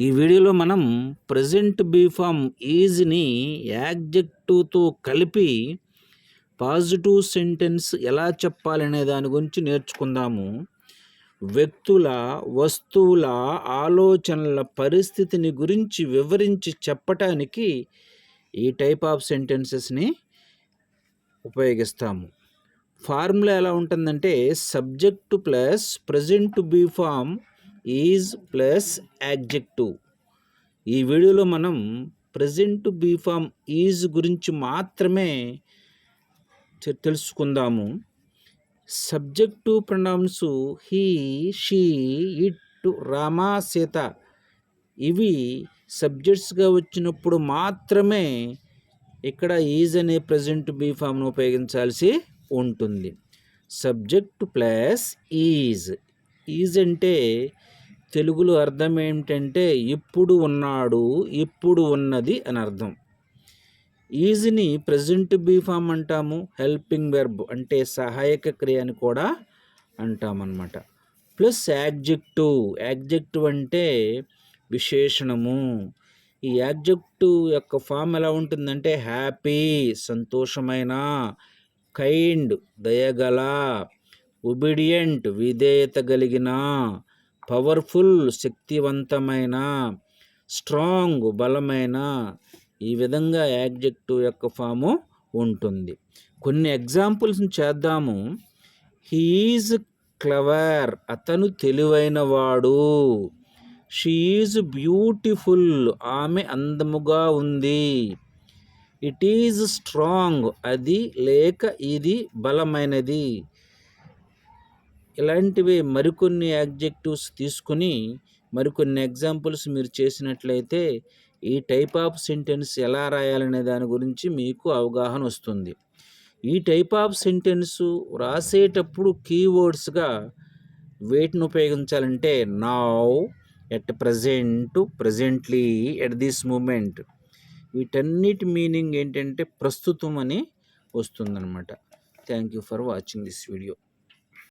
ఈ వీడియోలో మనం ప్రెజెంట్ బీ ఫామ్ ఈజ్ని యాడ్జెక్టివ్తో కలిపి పాజిటివ్ సెంటెన్స్ ఎలా చెప్పాలనే దాని గురించి నేర్చుకుందాము. వ్యక్తుల, వస్తువుల, ఆలోచనల పరిస్థితిని గురించి వివరించి చెప్పటానికి ఈ టైప్ ఆఫ్ సెంటెన్సెస్ని ఉపయోగిస్తాము. ఫార్ములా ఎలా ఉంటుందంటే subject plus present be form is plus adjective. ఈ వీడియోలో మనం ప్రెజెంట్ బీ ఫామ్ ఈజ్ గురించి మాత్రమే తెలుసుకుందాము. Subject pronouns he, she, it, Rama, Sita ఇవి సబ్జెక్ట్స్గా వచ్చినప్పుడు మాత్రమే ఇక్కడ ఈజ్ అనే ప్రెజెంట్ బీ ఫామ్ను ఉపయోగించాల్సి ఉంటుంది. Subject plus is. ఈజ్ అంటే తెలుగులో అర్థం ఏమిటంటే ఇప్పుడు ఉన్నాడు, ఇప్పుడు ఉన్నది అని అర్థం. ఈజ్ని ప్రెజెంట్ బీ ఫామ్ అంటాము. హెల్పింగ్ వెర్బ్ అంటే సహాయక క్రియ అని కూడా అంటామన్నమాట. Plus adjective. యాడ్జెక్టివ్ అంటే విశేషణము. ఈ యాడ్జెక్టివ్ యొక్క ఫామ్ ఎలా ఉంటుందంటే హ్యాపీ సంతోషమైన, కైండ్ దయగల, ఒబీడియంట్ విధేయత కలిగిన, పవర్ఫుల్ శక్తివంతమైన, స్ట్రాంగ్ బలమైన, ఈ విధంగా యాడ్జెక్టివ్ యొక్క ఫాము ఉంటుంది. కొన్ని ఎగ్జాంపుల్స్ని చేద్దాము. హీ ఈజ్ క్లవర్ అతను తెలివైనవాడు. షీ ఈజ్ బ్యూటిఫుల్ ఆమె అందముగా ఉంది. ఇట్ ఈజ్ స్ట్రాంగ్ అది లేక ఇది బలమైనది. ఇలాంటివి మరికొన్ని యాడ్జెక్టివ్స్ తీసుకుని మరికొన్ని ఎగ్జాంపుల్స్ మీరు చేసినట్లయితే ఈ టైప్ ఆఫ్ సెంటెన్స్ ఎలా రాయాలనే దాని గురించి మీకు అవగాహన వస్తుంది. ఈ టైప్ ఆఫ్ సెంటెన్స్ రాసేటప్పుడు కీవర్డ్స్గా వేటిని ఉపయోగించాలంటే now, at present, presently, at this moment. వీటన్నిటి మీనింగ్ ఏంటంటే ప్రస్తుతం అని వస్తుందన్నమాట. Thank you for watching this video.